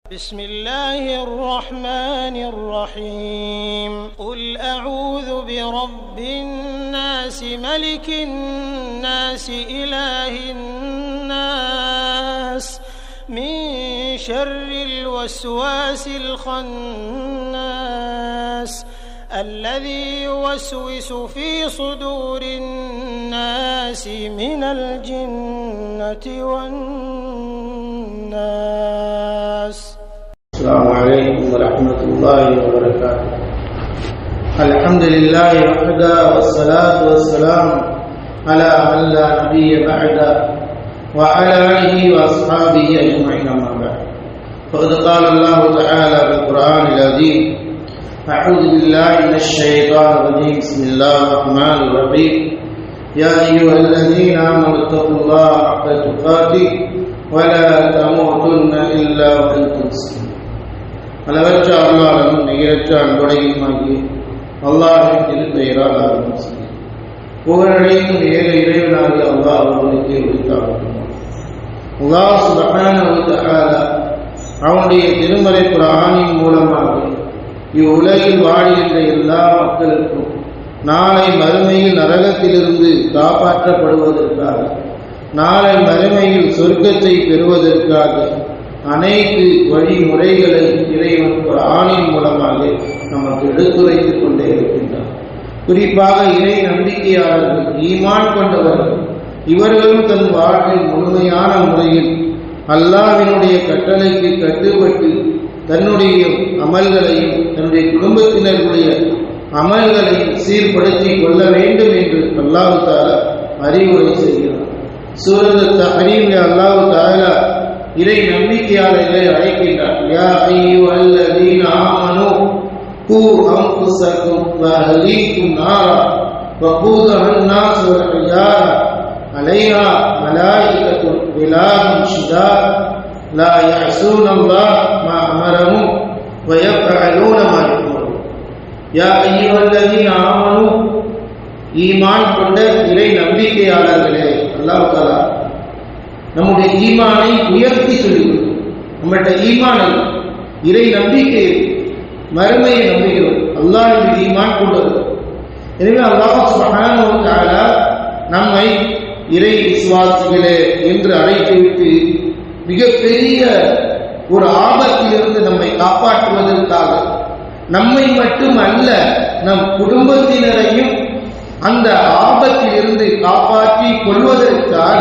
بسم الله الرحمن الرحيم قل أعوذ برب الناس ملك الناس إله الناس من شر الوسواس الخناس الذي يوسوس في صدور الناس من الجنة والناس. السلام عليكم ورحمة الله وبركاته. الحمد لله وحده والصلاة والسلام على من لا نبي بعده وعلى آله وأصحابه أجمعين أما بعد. فقد قال الله تعالى في القرآن العظيم: أعوذ بالله من الشيطان الرجيم. بسم الله الرحمن الرحيم. يا أيها الذين آمنوا اتقوا الله حق تقاته ولا تموتن إلا وأنتم مسلمون. அளவற்ற அருளாளனும் நிகரற்ற அன்புடையுமாகிய அல்லாஹ்வின் திருப்பெயரால் ஆரம்பம் செய்யும். புகழடையும் ஏக இறைவனாகிய அல்லாஹ் அவர்களுக்கே உரித்தாகட்டும். அல்லாஹ் சுப்ஹானஹு வ தஆலா அவனுடைய திருமறை குர்ஆனின் மூலமாக இவ்வுலகில் வாழுகின்ற எல்லா மக்களுக்கும் நாளை மறுமையில் நரகத்திலிருந்து காப்பாற்றப்படுவதற்காக, நாளை மறுமையில் சொர்க்கத்தை பெறுவதற்காக அனைத்து வழிமுறைகளை இறைவன் குர்ஆனின் மூலமாக நமக்கு எடுத்துரைத்துக் கொண்டே இருக்கின்றார். குறிப்பாக இறை நம்பிக்கையாளர்கள், ஈமான் கொண்டவர்கள், இவர்களும் தன் வாழ்வில் முழுமையான முறையில் அல்லாஹ்வினுடைய கட்டளைக்கு கட்டுப்பட்டு தன்னுடைய அமல்களையும் தன்னுடைய குடும்பத்தினருடைய அமல்களையும் சீர்படுத்தி கொள்ள வேண்டும் என்று அல்லாஹ் தஆலா அறிவுரை செய்கிறார். சூரத் தஹ்ரீமில் அல்லாஹ் தஆலா இறை நம்பிக்கையாளர்களை அழைக்கின்றார். யா அய்யுஹல்லதீன ஆமனூ கூ அன்ஃபுஸக்கும் வ அஹ்லீக்கும் நாரா வகூதுஹா அன்-நாஸ் வல் ஹிஜாரா அலைஹா மலாயிகத்துன் கிலாதுன் ஷிதாத் லா யஅஸூனல்லாஹ மா அமரஹும் வ யஃஅலூன மா யு'மரூன். யா அய்யுஹல்லதீன ஆமனூ, ஈமான் கொண்ட இறை நம்பிக்கையாளர்களே, அல்லாஹ் தஆலா நம்முடைய ஈமானை உயர்த்தி சொல்லுவோம். நம்மகிட்ட ஈமான் இறை நம்பிக்கை, மறுமையை நம்புகிறோம், அல்லாஹ்வின் ஈமான் கொண்டது. எனவே அல்லாஹ் சுப்ஹானஹு வ தஆலா நம்மை இறை விசுவாசிகளே என்று அழைத்துவிட்டு மிகப்பெரிய ஒரு ஆபத்திலிருந்து நம்மை காப்பாற்றுவதற்காக, நம்மை மட்டும் அல்ல நம் குடும்பத்தினரையும் அந்த ஆபத்தில் இருந்து காப்பாற்றி கொள்வதற்காக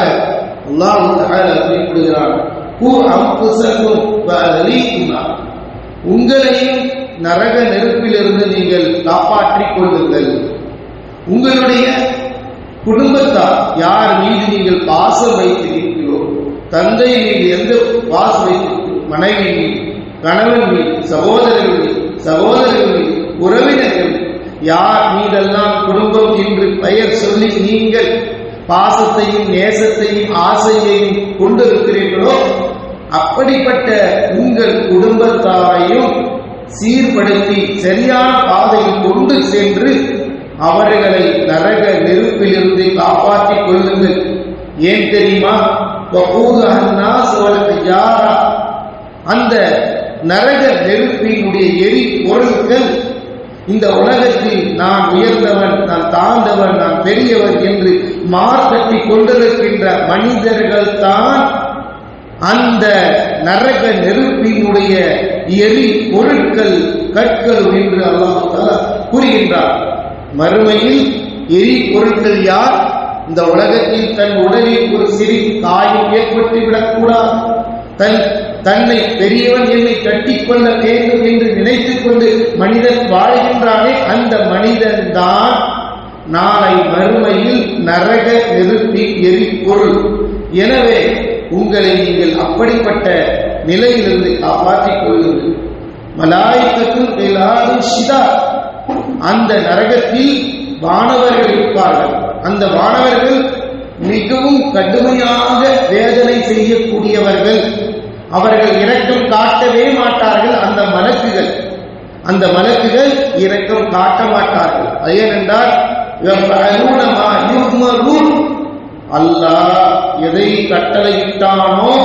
அல்லாஹ் தஆலா குறிப்பிடுகிறான். கூ அன்ஃபுஸக்கும் வ அஹ்லீக்கும் நார், உங்களையும் நரக நெருப்பிலிருந்து நீங்கள் காப்பாற்றிக் கொள்ளுங்கள். உங்களுடைய குடும்பத்தார் யார் மீது நீங்கள் பாசம் வைத்திருக்கிறீர்களோ, தந்தை மீது எந்த பாசம் வைத்திருக்கிறீர்களோ, மனைவி மீது, கணவன் மீது, சகோதரர்கள் மீது, உறவினர்கள் யார் மீதெல்லாம் குடும்பம் என்று பெயர் சொல்லி நீங்கள் பாசத்தையும் நேசத்தையும் ஆசையையும் கொண்டிருக்கிறீர்களோ, அப்படிப்பட்ட உங்கள் குடும்பத்தாரையும் சீர்படுத்தி சரியான பாதையில் கொண்டு சென்று அவர்களை நரக நெருப்பிலிருந்து காப்பாற்றிக் கொள்ளுங்கள். ஏன் தெரியுமா? வகூதுஹா அன்-நாஸ் வல் ஹிஜாரா, அந்த நரக நெருப்பினுடைய எரி பொருட்கள் இந்த உலகத்தில் நான் உயர்ந்தவன், நான் தாழ்ந்தவன், நான் பெரியவன் என்று மார்த்தட்டி கொண்டிருக்கின்ற மனிதர்கள் தான் அந்த நரக நெருப்பினுடைய எரி பொருட்கள், கற்கள் என்று அல்லாஹ் தஆலா கூறுகின்றார். மறுமையில் எரி பொருட்கள் யார்? இந்த உலகத்தில் தன் உடலில் ஒரு சிறு காயம் ஏற்பட்டு விடக்கூடாது, தன்னை பெரியவன் என்னை கட்டிக்கொள்ள வேண்டும் என்று நினைத்துக் கொண்டு மனிதன் வாழ்கின்றானே, அந்த மனிதன் தான் நாளை மறுமையில் நரக நெருப்பின் எரிபொருள். எனவே உங்களை நீங்கள் அப்படிப்பட்ட நிலையிலிருந்து காப்பாற்றிக் கொள்ளுங்கள். மலாயிகத்துன் கிலாதுன் ஷிதாத், அந்த நரகத்தில் வானவர்கள் இருப்பார்கள். அந்த வானவர்கள் மிகவும் கடுமையாக வேதனை செய்யக்கூடியவர்கள். அவர்கள் இரக்கம் காட்டவே மாட்டார்கள். அந்த மலக்குகள் இரக்கம் காட்ட மாட்டார்கள். ஏனென்றால் அல்லாஹ் எதை கட்டளையிட்டானோ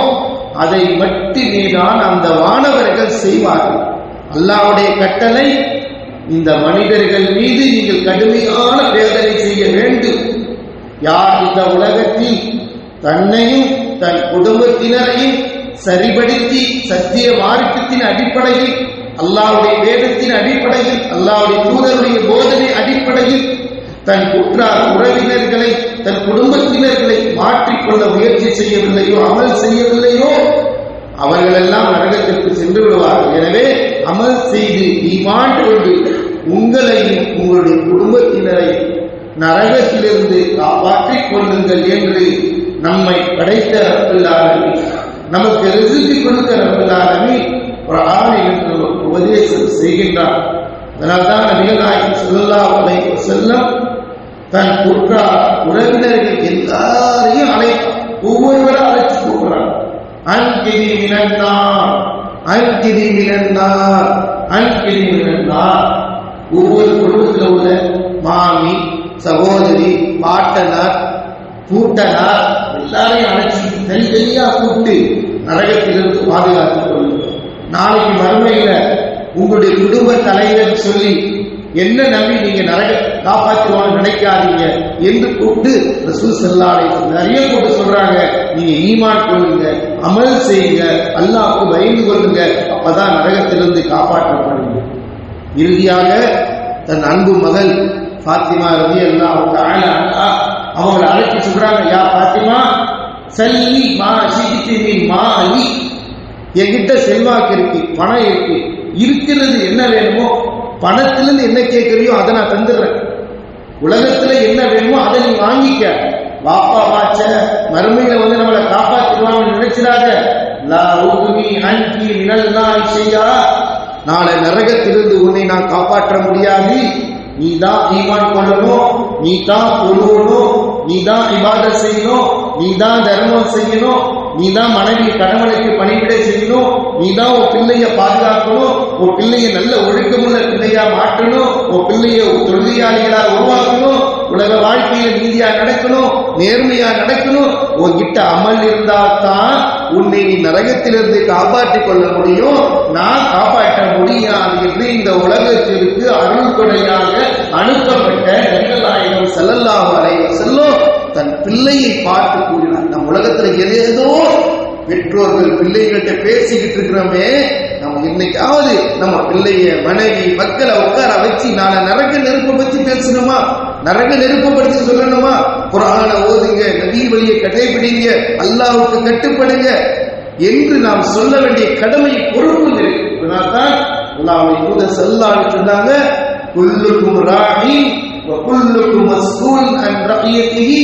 அதை மட்டுமே தான் அந்த வானவர்கள் செய்வார்கள். அல்லாஹ்வுடைய கட்டளை, இந்த மனிதர்கள் மீது நீங்கள் கடுமையான வேதனை செய்ய வேண்டும். யார் இந்த உலகத்தில் தன்னையும் தன் குடும்பத்தினரையும் சரிபடுத்தி சத்திய மார்க்கத்தின் அடிப்படையில், அல்லாஹ்வுடைய வேதத்தின் அடிப்படையில், அல்லாஹ்வுடைய தூதருடைய போதனை அடிப்படையில் தன் உற்றார் உறவினர்களை, தன் குடும்பத்தினர்களை மாற்றிக்கொள்ள முயற்சி செய்யவில்லையோ, அமல் செய்யவில்லையோ, அவர்களெல்லாம் நரகத்திற்கு சென்று விடுவார்கள். எனவே அமல் செய்து ஈமான் கொண்டு உங்களையும் உங்களுடைய குடும்பத்தினரை நரகத்திலிருந்து காப்பாற்றிக் கொள்ளுங்கள் என்று நம்மை படைத்த ரப்பல் ஆலமீன், நமக்கு ரிஸ்க் கொடுத்த ரப்பல் ஆலமீன் குர்ஆனில் என்று உபதேசம் செய்கின்றார். அதனால்தான் நபிகள் நாயகம் ஸல்லல்லாஹு அலைஹி வஸல்லம் தன் உற்றார் உறவினர்கள் எல்லாரையும் ஒவ்வொருவரும் அழைச்சு கூப்பிடுறாங்க. அன்கிதி மினன்னார், அன்கிதி மினன்னார், அன்கிதி மினன்னார். ஒவ்வொரு குடும்பத்தில் உள்ள மாமி, சகோதரி, பாட்டனார், கூட்டனார் எல்லாரையும் அழைச்சி தனித்தனியா கூப்பிட்டு நரகத்திலிருந்து பாதுகாத்துக் கொள்ளுங்கள். நாளைக்கு மறுமையில உங்களுடைய குடும்ப தலைவர் சொல்லி என்ன நம்பி நீங்க நரக காப்பாற்றுவான்னு நினைக்காதீங்க என்று கூப்பிட்டு ரசூல் ஸல்லல்லாஹு அலைஹி வஸல்லம் நிறைய கூப்பிட்டு சொல்றாங்க, நீங்க ஈமான் கொள்ளுங்க, அமல் செய்யுங்க, அல்லாஹ்வுக்கு பயந்து கொள்ளுங்க, அப்பதான் நரகத்திலிருந்து காப்பாற்றப்படுங்க. இறுதியாக தன் அன்பு மகள் ஃபாத்திமா ரலியல்லாஹு தஆலா அன்ஹா அவங்களை அழைச்சி சொல்றாங்க, யா ஃபாத்திமா சல்லி மா ஷிஇதி மின் மாலி, என்கிட்ட செல்வாக்கு இருக்கு, பணம் இருக்கு, இருக்கிறது என்ன வேணுமோ, பணத்திலிருந்து என்ன கேட்கறியோ அதை நான் தந்துடுறேன், உலகத்துல என்ன வேணுமோ அதை நீ வாங்கிக்க, வாப்பா வாச்ச மறுமையில வந்து நம்மளை காப்பாற்றுவான்னு நினைச்சிடாத. லா உக்னி அன்கி மினல்லாஹி ஷைஆ, நாளை நரகத்திலிருந்து உன்னை நான் காப்பாற்ற முடியாது. நீ தான் ஈமான் கொள்ளணும், நீ தான் தொழுகணும், நீ தான் இபாதத் செய்யணும், நீ தான் தர்மம் செய்யணும், நீ தான் மனைவி கணவனுக்கு பணிவிடை செய்யணும், நீ தான் உன் பிள்ளைய பாதுகாக்கணும், உன் பிள்ளைய நல்ல ஒழுக்கமுள்ள பிள்ளையா மாற்றணும், உன் பிள்ளைய தொழுகையாளிகளா உருவாக்கணும், உலக வாழ்க்கையில நீதியா நடக்கணும், நேர்மையா நடக்கணும். உன்கிட்ட அமல் இருந்தால்தான் உன்னை நீ நரகத்திலிருந்து காப்பாற்றிக் கொள்ள முடியும். நான் காப்பாற்ற முடியாது என்று இந்த உலகத்திற்கு அருள் கொடையாக அனுப்பப்பட்ட நபிகள் நாயகம் ஸல்லல்லாஹு அலைஹி வஸல்லம் தன் பிள்ளையை பார்த்து கூறினார். நம் உலகத்துல ஏதேதோ பெற்றோர்கள் பிள்ளைகள்கிட்ட பேசிக்கிட்டு இருக்கிறோமே, நம்ம இன்னைக்காவது நம்ம பிள்ளைய மனைவி மக்களை உட்கார வச்சு நாளை நரக நெருப்பை பற்றி பேசணுமா, நரக நெருப்பை பற்றி சொல்லணுமா, குர்ஆனை ஓதுங்க, நபி வழியை கடைபிடிங்க, அல்லாஹ்வுக்கு கட்டுப்படுங்க என்று நாம் சொல்ல வேண்டிய கடமை பொறுப்பு இருக்கு. அதனால்தான் அல்லாஹ்வுடைய தூதர் ஸல்லல்லாஹு அலைஹி வஸல்லம் சொன்னாங்க, குல்லுக்கும் ராஇ வ குல்லுக்கும் மஸ்ஊல் அன் ரஇயத்திஹி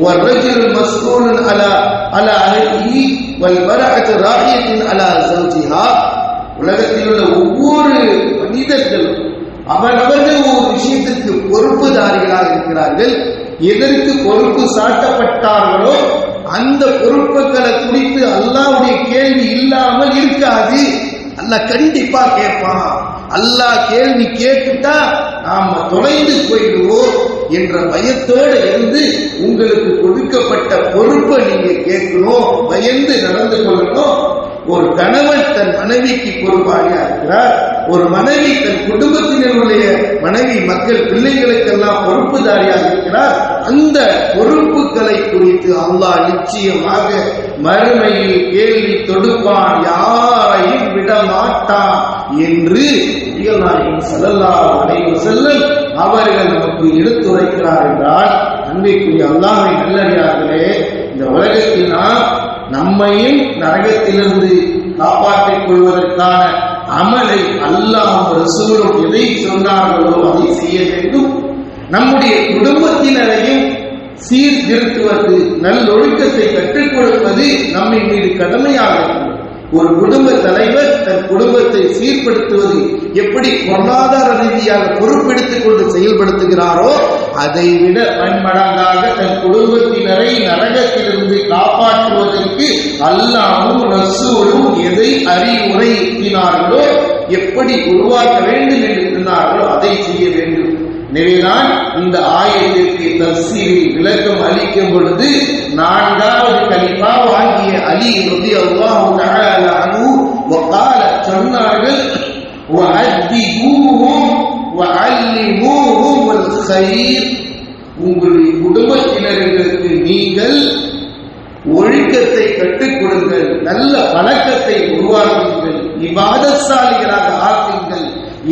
والرجل مسؤول على أهله والمرأة راعية على زوجها. உலகத்தில் உள்ள ஒவ்வொரு மனிதர்களும் அவரவர்கள் ஒரு விஷயத்திற்கு பொறுப்புதாரிகளாக இருக்கிறார்கள். எதற்கு பொறுப்பு சாட்டப்பட்டார்களோ அந்த பொறுப்புகளை குறித்து அல்லாஹ்வுடைய கேள்வி இல்லாமல் இருக்காது. அல்லாஹ் கண்டிப்பா கேட்பான். அல்லாஹ் கேள்வி கேட்டுட்டா நாம தொலைந்து போயிடுவோம் என்ற பயத்தோடு இருந்து உங்களுக்கு கொடுக்கப்பட்ட பொறுப்பை நீங்க கேட்கணும், பயந்து நடந்து கொள்ளணும். ஒரு கணவன் தன் மனைவிக்கு பொறுப்பாளியா இருக்கிறார், ஒரு மனைவி தன் குடும்பத்தினருடைய மனைவி மக்கள் பிள்ளைகளுக்கெல்லாம் பொறுப்புதாரியாக இருக்கிறார். அந்த பொறுப்புகளை குறித்து அல்லாஹ் நிச்சயமாக மறுமையில் கேள்வி தொடுப்பான், யாரையும் விட மாட்டான் என்று நபிகள் நாயகம் ஸல்லல்லாஹு அலைஹி வஸல்லம் அவர்கள் நமக்கு எடுத்துரைக்கிறார் என்றால், அன்பிற்குரிய அல்லாஹ்வின் நல்லடியார்களே, இந்த உலகத்தில் நாம் நம்மையும் நரகத்திலிருந்து காப்பாற்றிக் கொள்வதற்கான அமலை அல்லாஹ் ரசூலும் எதை சொன்னார்களோ அதை செய்ய வேண்டும். நம்முடைய குடும்பத்தினரையும் சீர்திருத்துவது, நல்லொழுக்கத்தை கற்றுக் கொடுப்பது நம்மை மீது கடமையாக இருக்கும். ஒரு குடும்ப தலைவர் தன் குடும்பத்தை சீர்படுத்துவது எப்படி பொருளாதார ரீதியாக பொறுப்பெடுத்துக் கொண்டு செயல்படுத்துகிறாரோ அதை விட பன்மடங்காக தன் குடும்பத்தினரை நரகத்திலிருந்து காப்பாற்றுவதற்கு அல்லாஹ்வும் ரசூலும் எதை அறிவுரைத்தினார்களோ, எப்படி உருவாக்க வேண்டும் என்று சொன்னார்களோ அதை செய்ய வேண்டும். எனவேதான் இந்த ஆயத்திற்கு தஃசீரில் விளக்கம் அளிக்கும் பொழுது 4வது கலிஃபா வாங்கிய அலி ரலியல்லாஹு தஆலா அன்ஹு வகால சொன்னார்கள், வஅத்திபூஹும் வஅல்லிமூஹும் கைர். உங்களுடைய குடும்பத்தினர்களுக்கு நீங்கள் ஒழுக்கத்தை கற்றுக் கொடுங்கள், நல்ல பழக்கத்தை உருவாக்குங்கள், இபாதத்சாலிகளாக ஆக்குங்கள்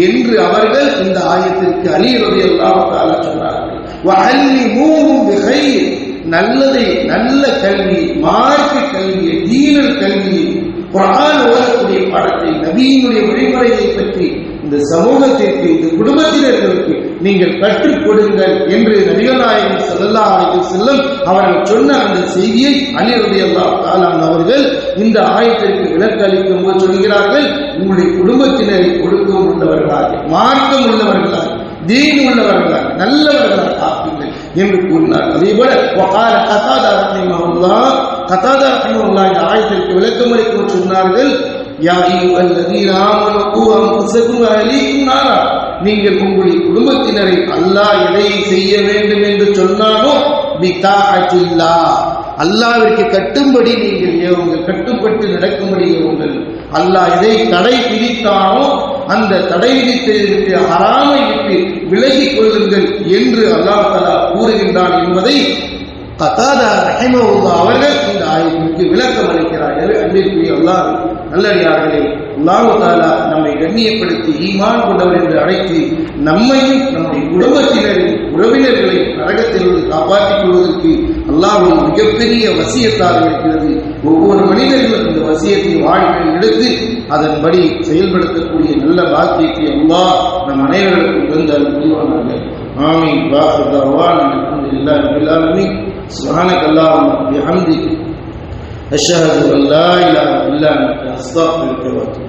என்று அவர்கள் இந்த ஆயத்திற்கு அலி ரலியல்லாஹு தஆலா சொன்னார்கள். வஅல்லிமூஹும் பிகைர், நல்லதை, நல்ல கல்வி, மார்க்க கல்வியை, தீனல் கல்வியை, குர்ஆன் ஓதக்கூடிய பாடத்தை, நபியினுடைய வழிமுறையை பற்றி இந்த சமூகத்திற்கு, இந்த குடும்பத்தினர்களுக்கு நீங்கள் கற்றுக் கொடுங்கள் என்று நபிகள் நாயகம் ஸல்லல்லாஹு அலைஹி வஸல்லம் அவர்கள் சொன்ன அந்த செய்தியை அலி ரலியல்லாஹு தஆலா அவர்கள் இந்த ஆயத்திற்கு விளக்கம் அளிக்கும் போது சொல்கிறார்கள், உங்களுடைய குடும்பத்தினரை ஒழுக்கம் உள்ளவர்களாக, மார்க்கம் உள்ளவர்களாக, தீன் உள்ளவர்களாக, நல்லவர்களாக ஆக்குங்கள் என்று கூறினார். அதே போல வகால கதாதா ரஹிமஹுல்லாஹ், கதாதா ரஹிமஹுல்லாஹ் இந்த ஆயத்திற்கு விளக்கம் அளிக்கும் சொன்னார்கள், யா அய்யுஹல்லதீன ஆமனூ கூ அன்ஃபுஸக்கும் வ அஹ்லீக்கும் நாரா, நீங்கள் உங்களுடைய குடும்பத்தினரை அல்லாஹ் எதை செய்ய வேண்டும் என்று சொன்னாலும் பிதாஅத்தில்லாஹ், அல்லாஹ்விற்கு கட்டும்படி நீங்கள் ஏவுங்கள், கட்டுப்பட்டு நடக்கும்படி ஏவுங்கள். அல்லாஹ் எதை தடை விதித்தானோ அந்த தடை விதித்ததற்கு ஹராமை விட்டு விலகிக் கொள்ளுங்கள் என்று அல்லாஹ் தஆலா கூறுகின்றான் என்பதை கதாதா ரஹிமஹுல்லாஹ் அவர்கள் இந்த ஆயத்திற்கு விளக்கம் அளிக்கிறார்கள். அன்பிற்குரிய அல்லாஹ் நல்லடியார்களே, அல்லாஹ் தஆலா நம்மை கண்ணியப்படுத்தி ஈமான் கொண்டவர் என்று அழைத்து நம்மையும் நம்முடைய குடும்பத்தினரின் உறவினர்களை நரகத்திலிருந்து காப்பாற்றிக் கொள்வதற்கு அல்லாஹ்வின் மிகப்பெரிய வசியத்தாக இருக்கிறது. ஒவ்வொரு மனிதர்களும் இந்த வசியத்தை வாழ்க்கையில் எடுத்து அதன்படி செயல்படுத்தக்கூடிய நல்ல பாக்கியத்தை அல்லாஹ் நம் அனைவருக்கும் தந்தால் புரிவானாக. ஆமீன். வாஹிர் தஅவானா அல்ஹம்துலில்லாஹி ரப்பில் ஆலமீன். சுப்ஹானக அல்லாஹும்ம வபிஹம்திக அஷ்ஹது அன் லா இலாஹா இல்லா அன்த அஸ்தக்ஃபிருக வ அத்தூபு